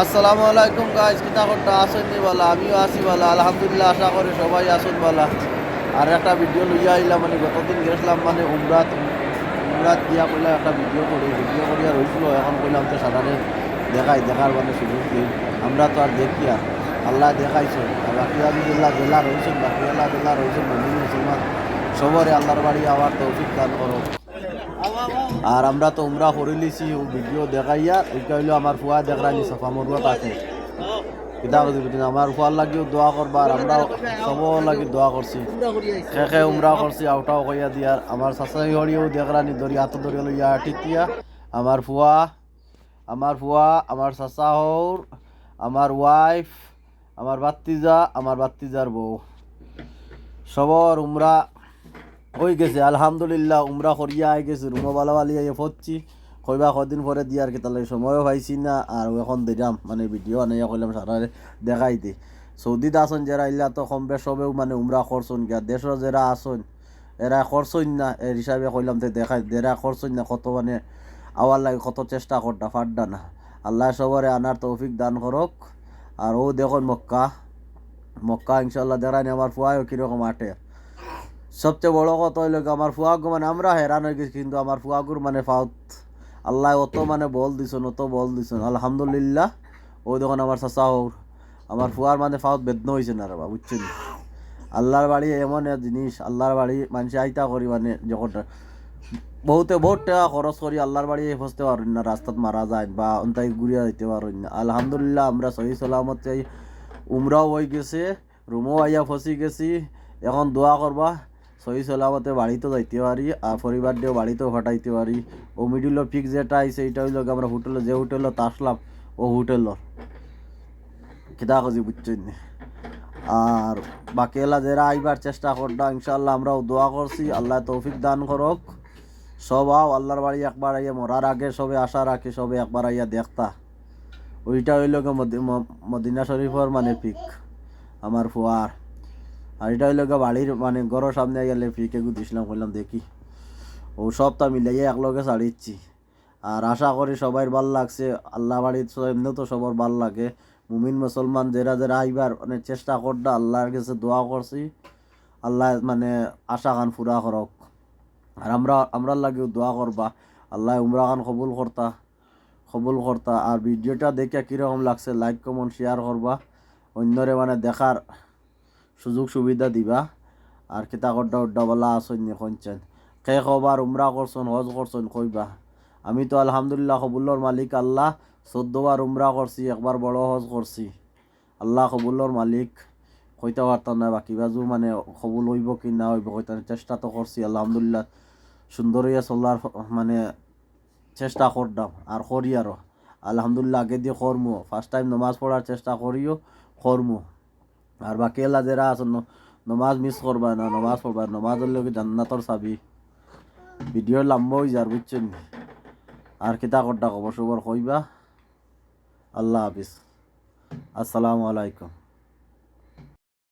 আসসালামু আলাইকুম গাইস, কিতা করতে আসেন নি বলা, আমিও আসি বলা, আলহামদুলিল্লাহ, আশা করি সবাই আসুন বলা। আর একটা ভিডিও লইয়া আইলাম, মানে গতদিন গেছিলাম মানে উমরাত গিয়া কইলাম একটা ভিডিও করিয়া রইছিল, এখন কইলাম তো সাধারণে দেখার মানে সুযোগ দিই। আমরা তো আর দেখি আর আল্লাহ দেখাইছো, আর বাকি আলহামদুলিল্লাহ জেলা রয়েছেন, বাকি আল্লাহ জেলা রয়েছেন মন্দির মুসলমান সবরে আল্লাহর বাড়ি আবার তৌফিক দান করো। আর আমরা তো উমরা করে লিছি, ভিডিও দেখাইয়া এটা হইলো আমার ফুয়া দেখরানি সাফা মরুয়া তাকে কিতা করছি বুঝছেন, আমার ফুয়ার লাগিও দোয়া করবা, আর আমরা সব লাগি দোয়া করছি। খে উমরা করছি আউটাও কইয়া দিয়ার আমার শাশুড়ি হরিও দেখরানি দরিয়া হাত দরিয়া লইয়া টিটিয়া আমার ফুয়া আমার চাচা হর, আমার ওয়াইফ, আমার বাত্তিজার বউ সবর উমরা হয়ে গেছে আলহামদুলিল্লাহ। উমরা করিয়া আই গেছে, রুমো বালাবালি আইয়ে পড়ছি, কইবা কদিন পরে দিয়ার কি তাহলে সময়ও পাইছি না। আর এখন দিলাম মানে ভিডিও আনাইয়া কইলাম সারা দেখাইতে। সৌদিত আসন যারা ইল্লা তো কম বেশ সবেও মানে উমরা করছন গিয়া, দেশের যারা আসন এরা করছন না, এর হিসাবে কইলাম তো দেখাই এরা করছন না, কত মানে আওয়ার লাগে কত চেষ্টা করতা ফাড্ডা না। আল্লাহ সবরে আনার তৌফিক দান করক। আর ও দেখুন মক্কা ইনশাল্লাহ দেখানি আমার ফুয়াও কীরকম আটে। সবচেয়ে বড় কথা হইল আমার ফুয়াগু মানে আমরা হেরান হয়ে গেছি, কিন্তু আমার ফুয়াগুর মানে ফাউত আল্লাহ অত মানে বল দিছন আলহামদুলিল্লাহ। ও দেখুন আমার চাচা হোর আমার ফুয়ার মানে ফাউত বেদনা হয়েছে না রে বা বুঝছেন। আল্লাহর বাড়ি এমন এক জিনিস, আল্লাহর বাড়ি মানুষ আইতা করি মানে যখন বহুত টাকা খরচ করি আল্লাহর বাড়ি ফসতে পারেন না, রাস্তাত মারা যায় বা অন্তাই ঘুরিয়া দিতে পারেন না। আলহামদুলিল্লাহ আমরা সহি সালামত উমরাও হয়ে গেছে, রুমও আইয়া ফসি গেছি। এখন দোয়া করবা সহি সালামতে বাড়িতেও যাইতে পারি, আর পরিবার দিয়েও বাড়িতেও ফাটাইতে পারি। ও মিডিল ফিক্স যেটা আইসে এইটা হইল আমরা হোটেলে যে হোটেলে আসলাম ও হোটেলর কিতা কজি বুঝছেন। আর বাকি এলা যারা আইবার চেষ্টা করবা ইনশাল্লাহ আমরাও দোয়া করছি, আল্লাহ তৌফিক দান করক। সব আও আল্লাহর বাড়ি একবার আইয়া মরার আগে সবে আশা রাখি সবে একবার আইয়া দেখতা। ওইটা হইল মদিনা শরীফর মানে পিক আমার ফুয়ার। আর এটা হইল বাড়ির মানে ঘরের সামনে গেলে ফিকে দিছিলাম, করলাম দেখি ও সবটা মিলাইয়া একলগে ছাড়িচ্ছি। আর আশা করি সবাই ভাল লাগছে, আল্লাহ বাড়ির এমনিও তো সবার ভাল লাগে। মুমিন মুসলমান যারা আইবার মানে চেষ্টা করটা আল্লাহর কাছে দোয়া করছি, আল্লাহ মানে আশা খান পুরা করক। আর আমরা লাগেও দোয়া করবা আল্লাহ উমরা খান কবুল করতা। আর ভিডিওটা দেখে কীরকম লাগছে লাইক কমেন্ট শেয়ার করবা, অন্যরে মানে দেখার সুযোগ সুবিধা দিবা। আর কিতা করডা বলা আসন কইছেন কে খবর উমরা করছন হজ করছন কইবা। আমি তো আলহামদুলিল্লাহ কবুল্লর মালিক আল্লাহ, 14 বার উমরা করছি, একবার বড় হজ করছি। আল্লাহ কবুল্লর মালিক, কইতে পারতাম না বাকি বাজু মানে কবুল হইব কি না হইব কইতে চেষ্টা তো করছি আলহামদুলিল্লাহ। সুন্দর হইয়া চলার মানে চেষ্টা করতাম আর করি আরও আলহামদুলিল্লাহ। আগে দিয়ে করমু, ফার্স্ট টাইম নমাজ পড়ার চেষ্টা করিও করমু। আর বাকি এলা যারা আছেন নমাজ মিস করবা না, নমাজ পড়বা, নমাজের লোক জান্নাতর চাবি। ভিডিও লম্বা হয়ে যার বুঝছেন। আর কিতা করতা খবর সবর কইবা। আল্লাহ হাফিজ, আসসালামু আলাইকুম।